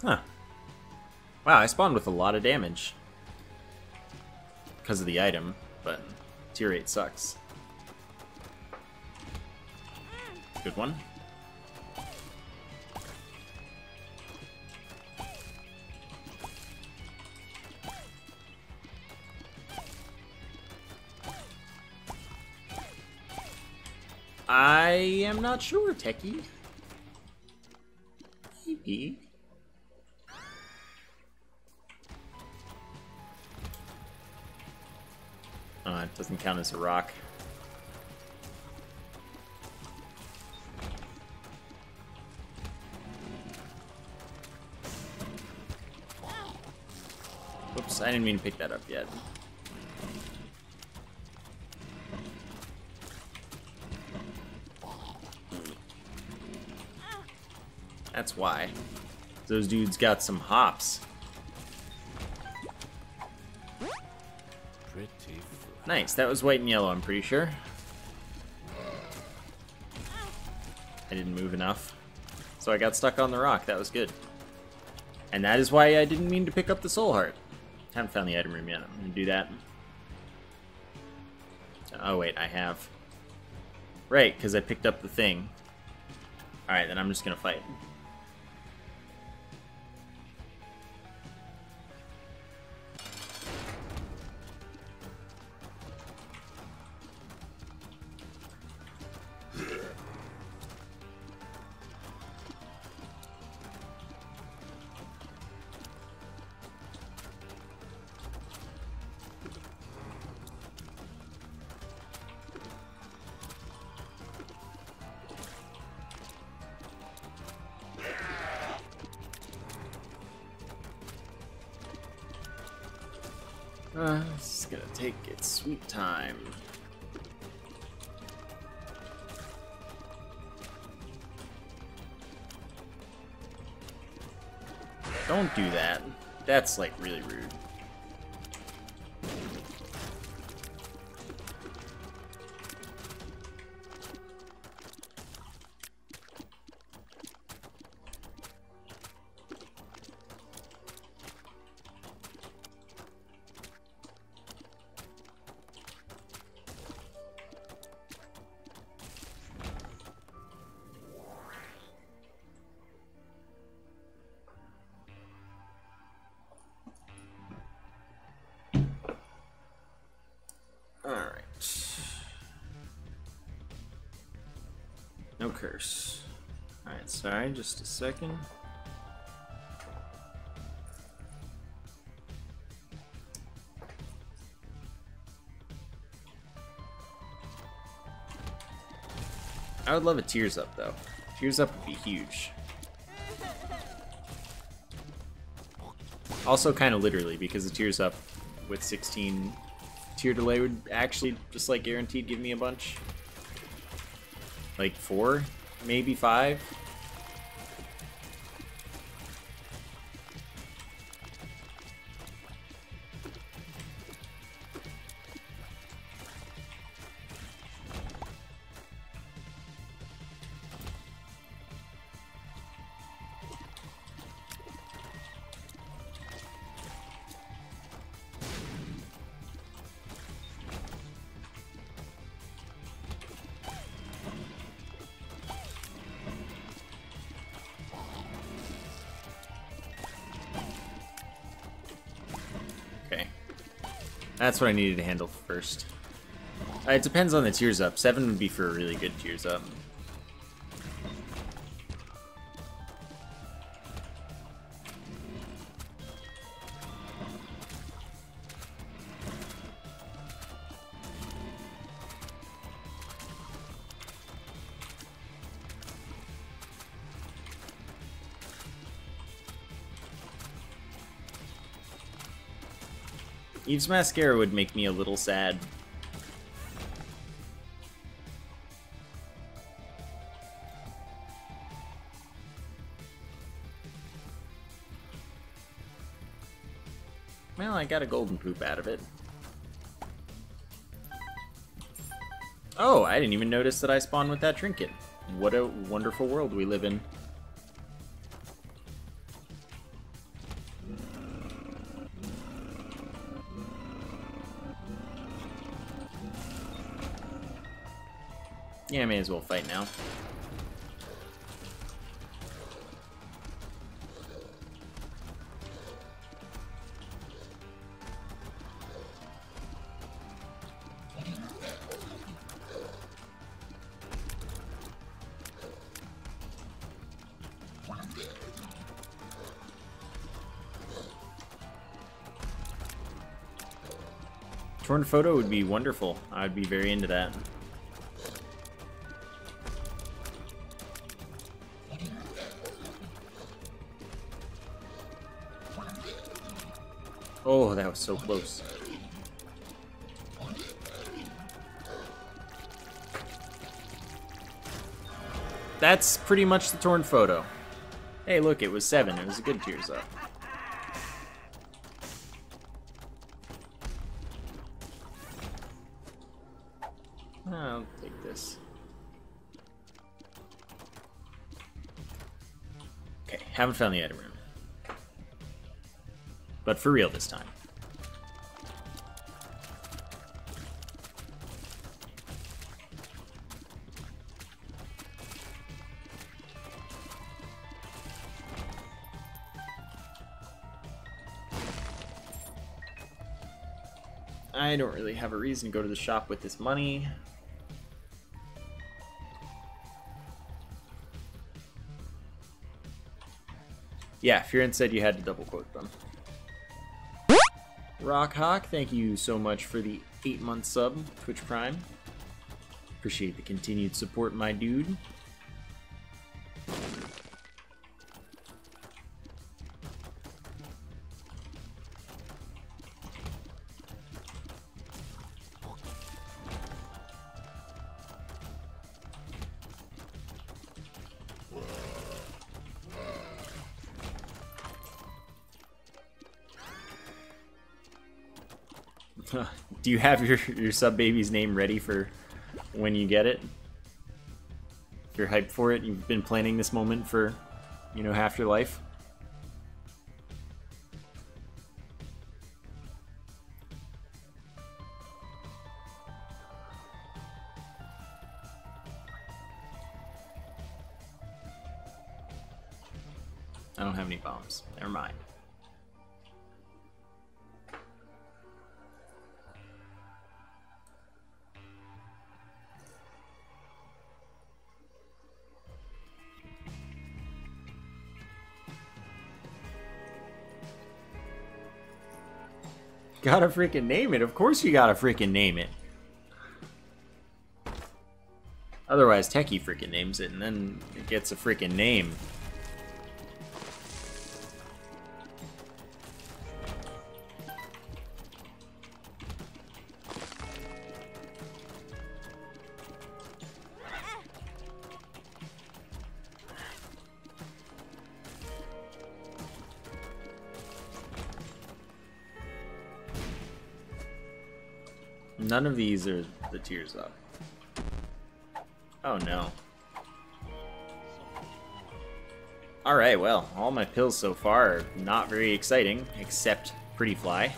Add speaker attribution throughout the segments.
Speaker 1: Huh. Wow, I spawned with a lot of damage. Because of the item, but tier 8 sucks. Good one. I am not sure, Techie. Maybe. It doesn't count as a rock. Oops, I didn't mean to pick that up yet. That's why. Those dudes got some hops.
Speaker 2: Pretty.
Speaker 1: Nice, that was white and yellow, I'm pretty sure. I didn't move enough. So I got stuck on the rock, that was good. And that is why I didn't mean to pick up the soul heart. Haven't found the item room yet, I'm gonna do that. Oh wait, I have. Right, because I picked up the thing. Alright, then I'm just gonna fight. This is gonna take its sweet time. Don't do that. That's like really rude. No curse. Alright, sorry, just a second. I would love a tears up though. Tears up would be huge. Also kind of literally, because the tears up with 16 tier delay would actually just like guaranteed give me a bunch. Like 4, maybe 5. That's what I needed to handle first. It depends on the tears up. 7 would be for a really good tears up. Eve's Mascara would make me a little sad. Well, I got a golden poop out of it. Oh, I didn't even notice that I spawned with that trinket. What a wonderful world we live in. Yeah, I may as well fight now. Torn photo would be wonderful. I'd be very into that. Oh, that was so close. That's pretty much the torn photo. Hey, look, it was 7. It was a good tears up. I'll take this. Okay, haven't found the item room. But for real this time. I don't really have a reason to go to the shop with this money. Yeah, Fearon said you had to double quote them. Rockhawk, thank you so much for the 8-month sub, Twitch Prime. Appreciate the continued support, my dude. Do you have your sub baby's name ready for when you get it? If you're hyped for it, you've been planning this moment for, you know, half your life. I don't have any bombs. Never mind. Gotta freaking name it. Of course you gotta freaking name it. Otherwise, Techie freaking names it, and then it gets a freaking name. None of these are the tears up. Oh no. Alright, well, all my pills so far are not very exciting, except Pretty Fly.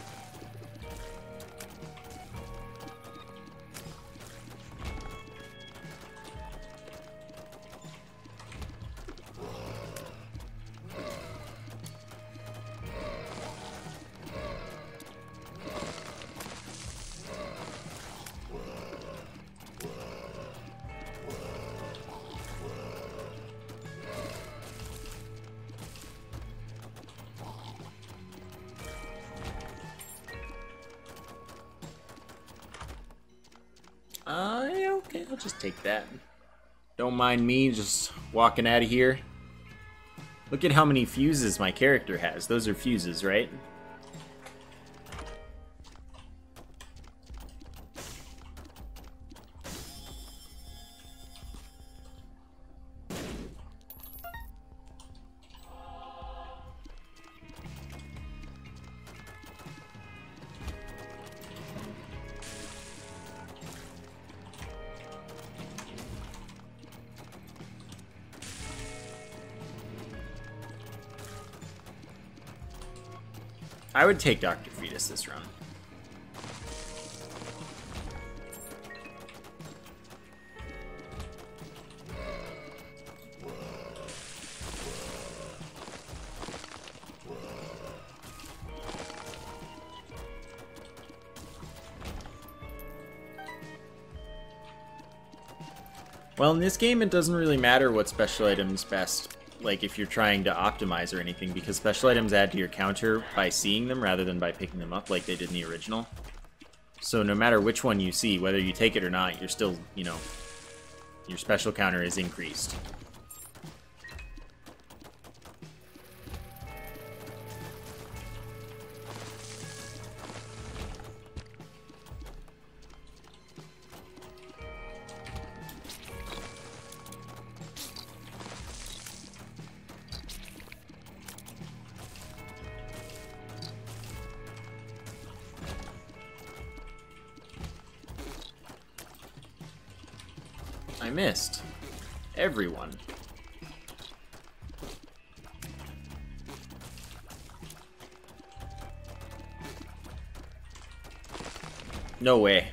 Speaker 1: Yeah, okay, I'll just take that. Don't mind me just walking out of here. Look at how many fuses my character has. Those are fuses, right? I would take Dr. Fetus this run. Well, in this game, it doesn't really matter what special item's best, like if you're trying to optimize or anything, because special items add to your counter by seeing them rather than by picking them up like they did in the original. So no matter which one you see, whether you take it or not, you're still, you know, your special counter is increased. I missed. Everyone. No way.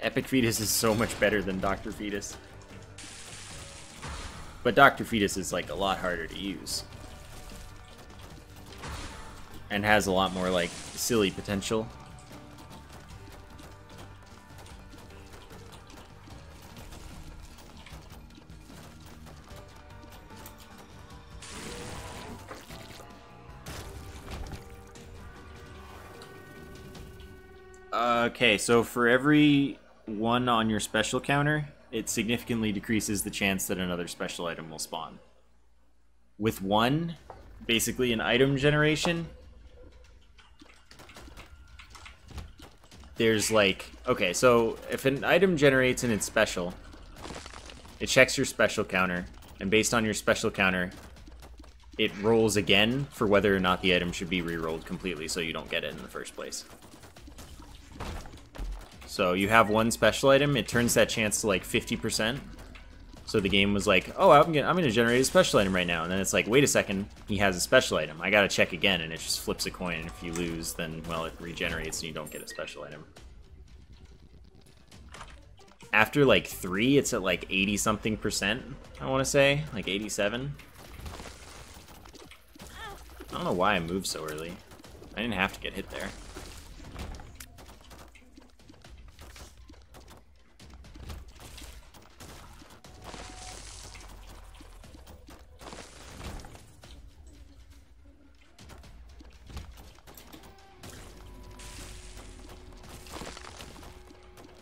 Speaker 1: Epic Fetus is so much better than Dr. Fetus. But Dr. Fetus is like a lot harder to use. And has a lot more like silly potential. Okay, so for every one on your special counter, it significantly decreases the chance that another special item will spawn. With one, basically an item generation, there's like... Okay, so if an item generates in its special, it checks your special counter, and based on your special counter, it rolls again for whether or not the item should be re-rolled completely so you don't get it in the first place. So you have one special item, it turns that chance to like 50%. So the game was like, oh, I'm gonna generate a special item right now. And then it's like, wait a second, he has a special item. I gotta check again, and it just flips a coin. And if you lose, then, well, it regenerates and you don't get a special item. After like 3, it's at like 80-something%, I wanna say. Like 87. I don't know why I moved so early. I didn't have to get hit there.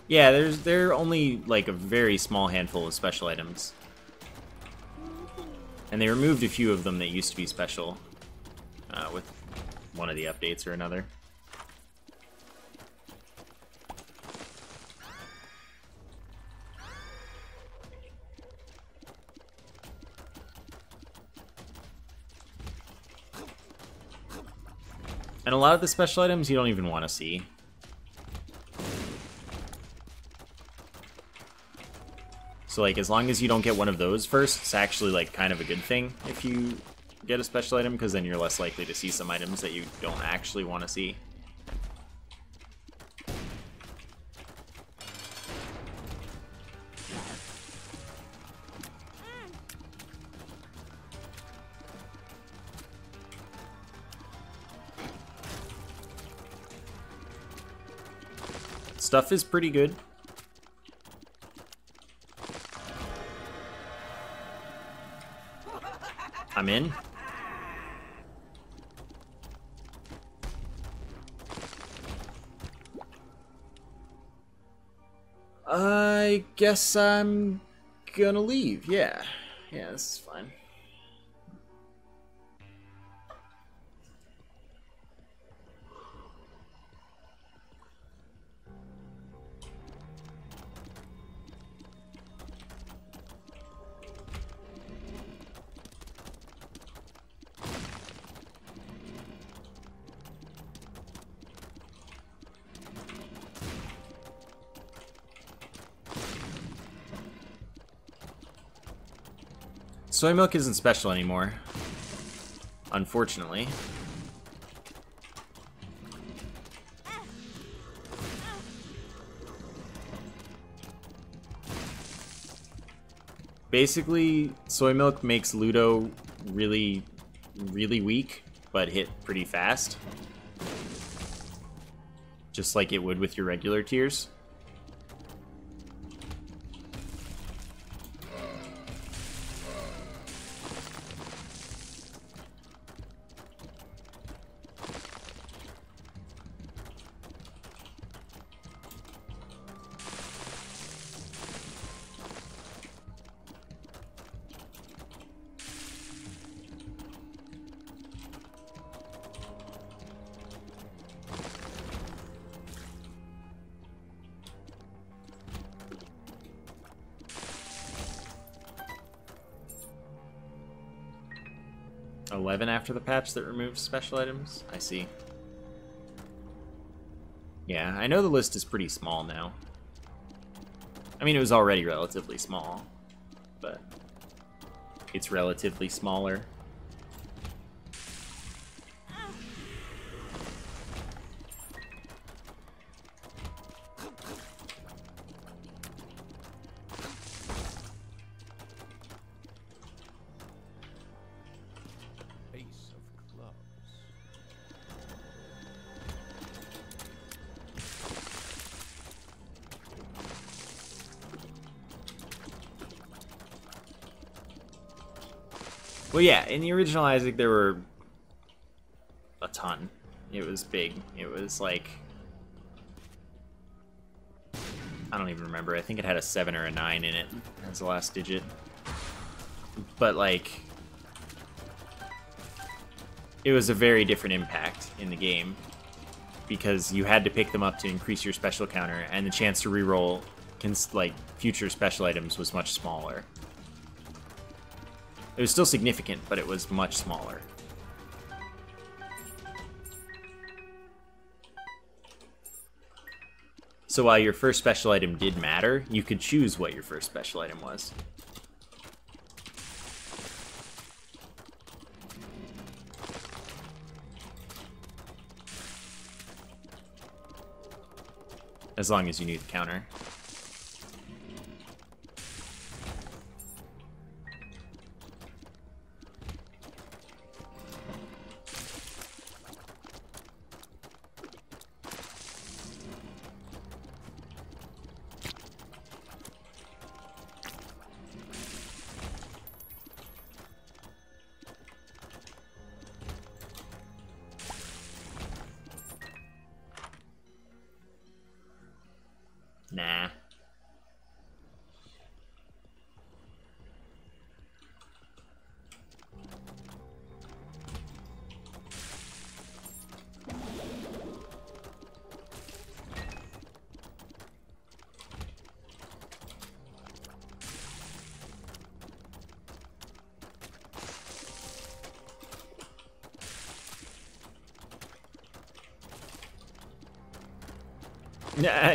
Speaker 1: Yeah, there are only like a very small handful of special items. And they removed a few of them that used to be special with one of the updates or another. And a lot of the special items you don't even want to see. So, like, as long as you don't get one of those first, it's actually, like, kind of a good thing if you get a special item, because then you're less likely to see some items that you don't actually want to see. Stuff is pretty good. I'm in. I guess I'm gonna leave. Yeah. Yeah, this is fine. Soy milk isn't special anymore, unfortunately. Basically, soy milk makes Ludo really, really weak, but hit pretty fast. Just like it would with your regular tiers. 11 after the patch that removes special items? I see. Yeah, I know the list is pretty small now. I mean, it was already relatively small, but it's relatively smaller. Well, yeah, in the original Isaac, there were a ton. It was big. It was like... I don't even remember. I think it had a 7 or a 9 in it as the last digit. But, like... it was a very different impact in the game. Because you had to pick them up to increase your special counter, and the chance to reroll, like, future special items was much smaller. It was still significant, but it was much smaller. So while your first special item did matter, you could choose what your first special item was. As long as you knew the counter. Nah.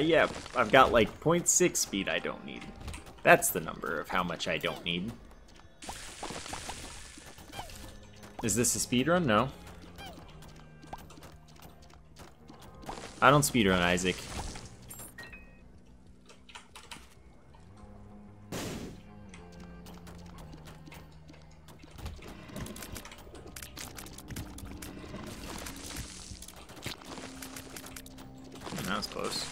Speaker 1: Yeah, I've got like 0.6 speed I don't need. That's the number of how much I don't need. Is this a speedrun? No. I don't speedrun Isaac. That was close.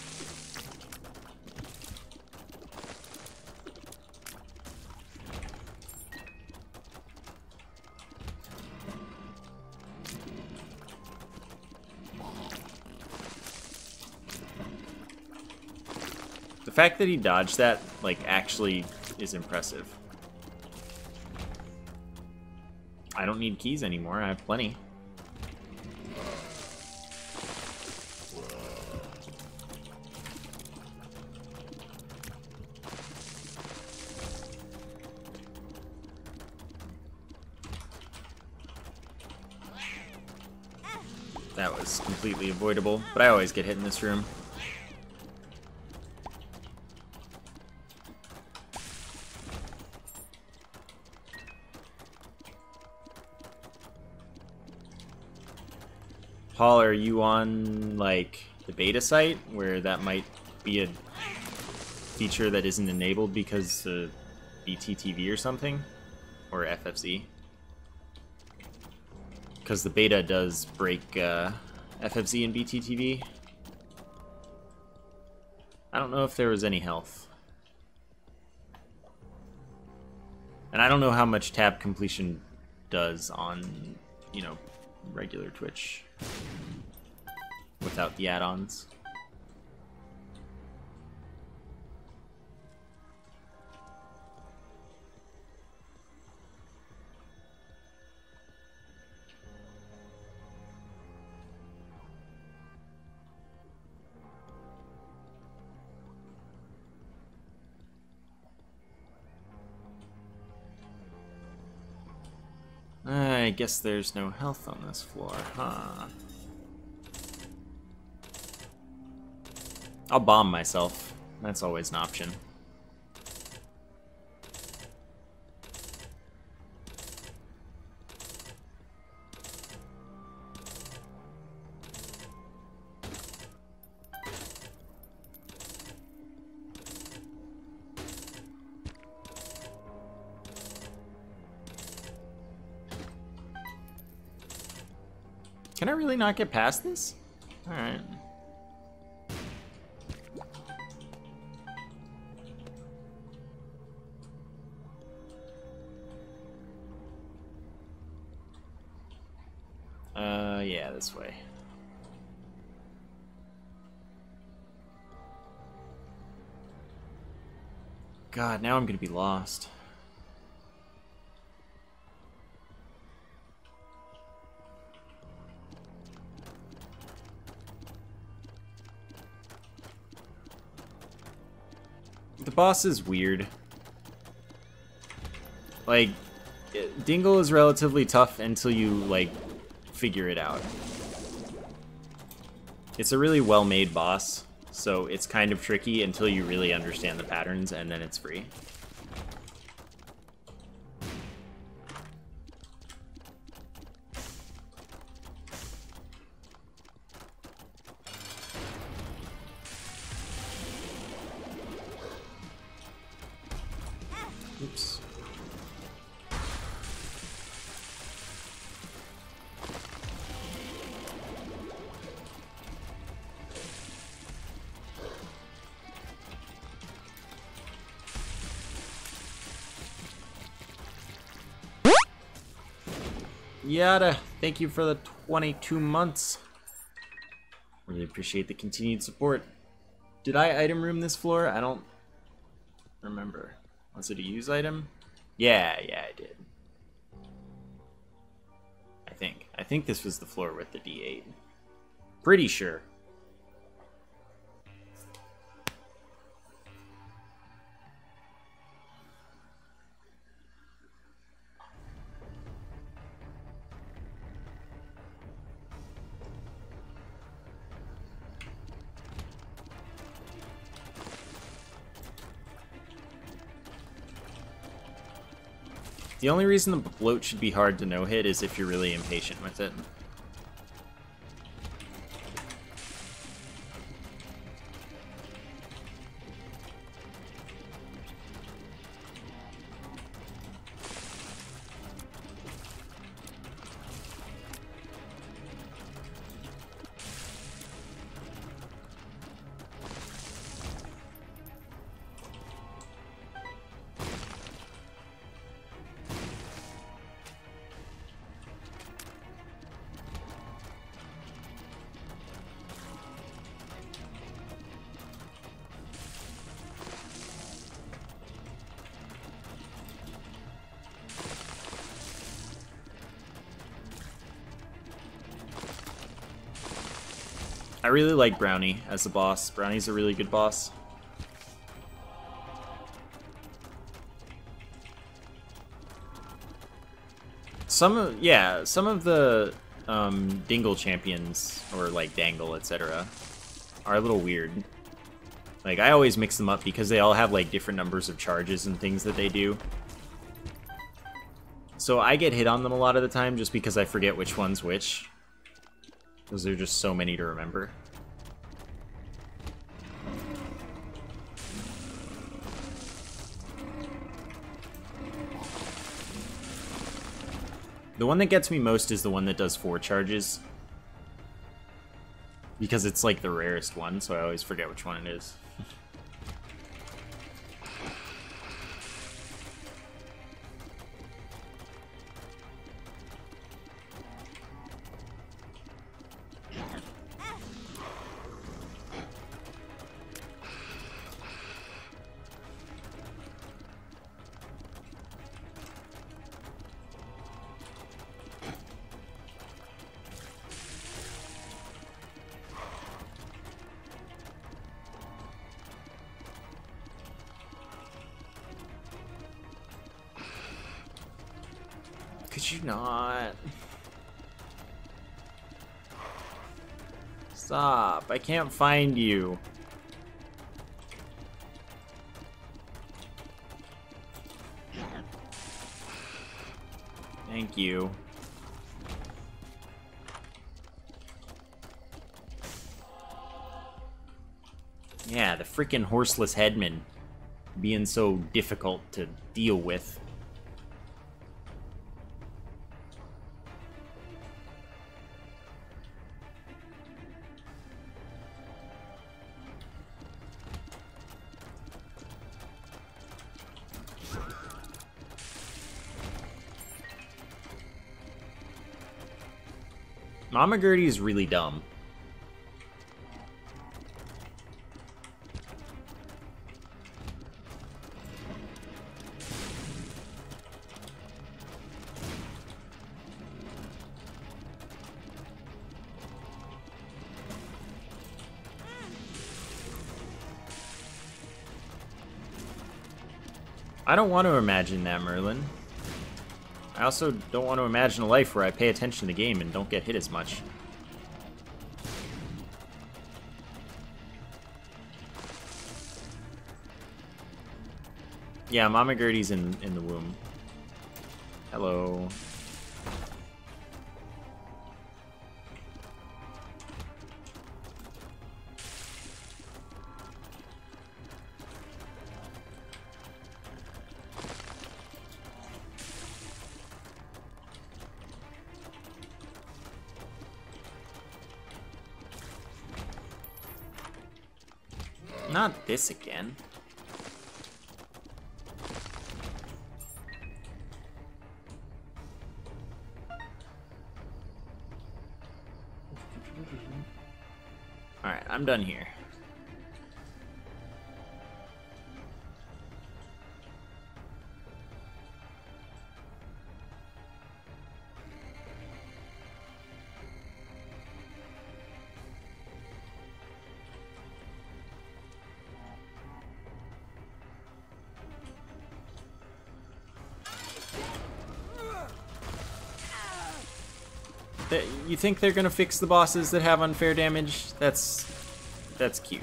Speaker 1: The fact that he dodged that, like, actually is impressive. I don't need keys anymore, I have plenty. That was completely avoidable, but I always get hit in this room. Paul, are you on, like, the beta site, where that might be a feature that isn't enabled because of BTTV or something? Or FFC? Because the beta does break FFC and BTTV. I don't know if there was any health. And I don't know how much tab completion does on, you know, regular Twitch without the add-ons. I guess there's no health on this floor, huh? I'll bomb myself. That's always an option. Can I really not get past this? Alright. Yeah, this way. God, now I'm gonna be lost. The boss is weird. Like, Dingle is relatively tough until you, like, figure it out. It's a really well-made boss, so it's kind of tricky until you really understand the patterns, and then it's free. Oops. Yada, thank you for the 22 months. Really appreciate the continued support. Did I item room this floor? I don't remember. Was it a use item? Yeah, I did. I think this was the floor with the D8. Pretty sure. The only reason the bloat should be hard to no-hit is if you're really impatient with it. I really like Brownie as a boss. Brownie's a really good boss. Some of the Dingle champions, or like Dangle, etc., are a little weird. Like, I always mix them up because they all have like different numbers of charges and things that they do. So I get hit on them a lot of the time just because I forget which one's which. Because there are just so many to remember. The one that gets me most is the one that does 4 charges. Because it's like the rarest one, so I always forget which one it is. Could you not? Stop. I can't find you. Thank you. Yeah, the freaking horseless headman being so difficult to deal with. Mama Gertie is really dumb. I don't want to imagine that, Merlin. I also don't want to imagine a life where I pay attention to the game and don't get hit as much. Yeah, Mama Gertie's in the womb. Hello. Not this again. Alright, I'm done here. You think they're gonna fix the bosses that have unfair damage? That's cute.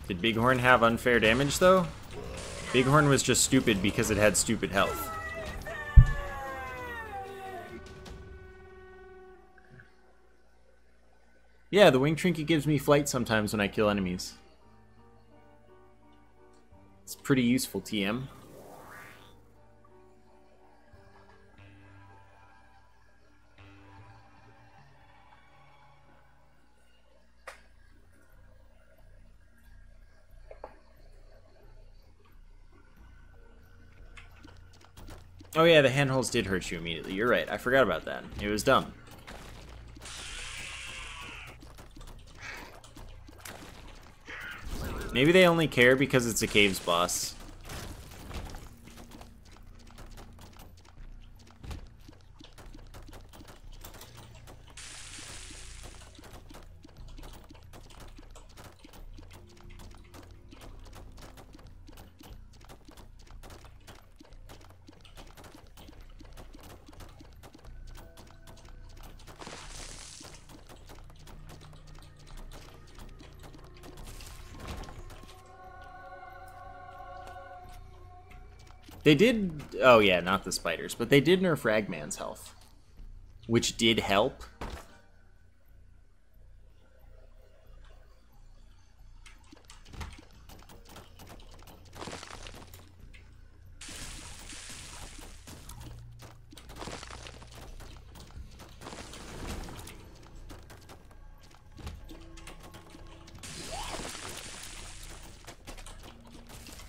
Speaker 1: Did Bighorn have unfair damage though? Bighorn was just stupid because it had stupid health. Yeah, the wing trinket gives me flight sometimes when I kill enemies. It's pretty useful, TM. Oh yeah, the handholds did hurt you immediately. You're right. I forgot about that. It was dumb. Maybe they only care because it's a caves boss. They did... Oh yeah, not the spiders. But they did nerf Ragman's health. Which did help.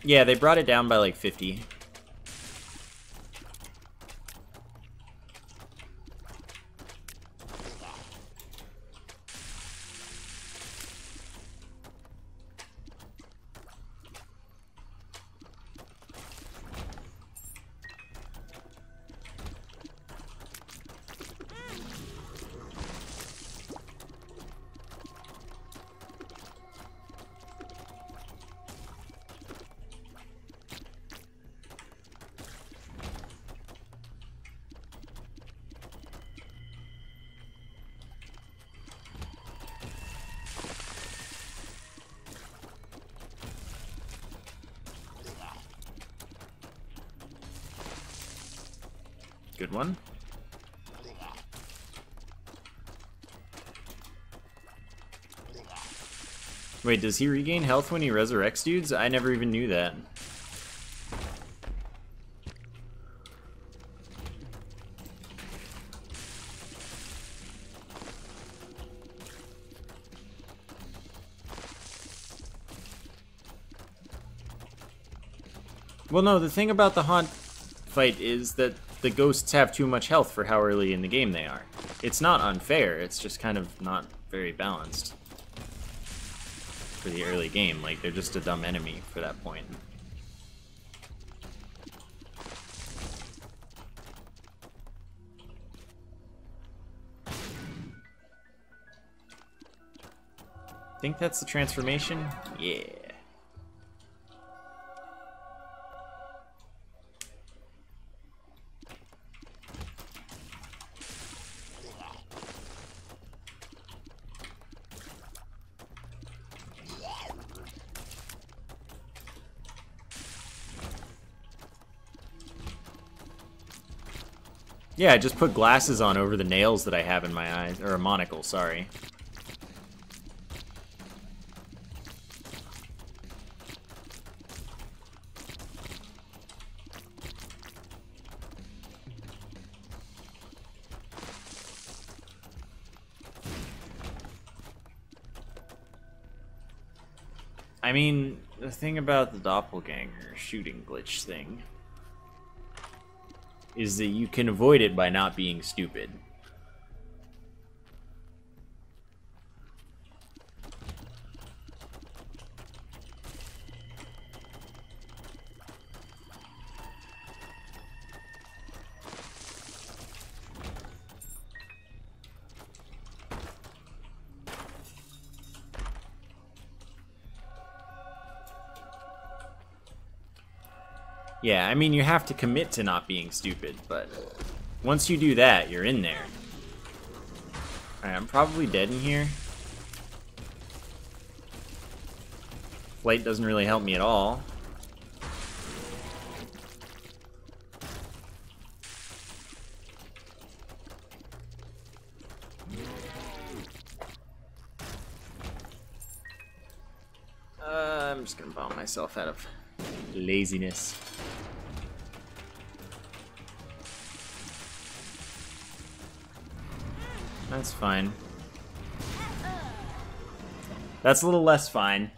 Speaker 1: Yeah, they brought it down by like 50. Good one. Wait, does he regain health when he resurrects dudes? I never even knew that. Well, no, the thing about the Haunt fight is that the ghosts have too much health for how early in the game they are. It's not unfair, it's just kind of not very balanced for the early game. Like, they're just a dumb enemy for that point. Think that's the transformation? Yeah. Yeah, I just put glasses on over the nails that I have in my eyes. Or a monocle, sorry. I mean, the thing about the doppelganger shooting glitch thing is that you can avoid it by not being stupid. Yeah, I mean, you have to commit to not being stupid, but once you do that, you're in there. Alright, I'm probably dead in here. Flight doesn't really help me at all. I'm just gonna bomb myself out of laziness. That's fine. That's a little less fine.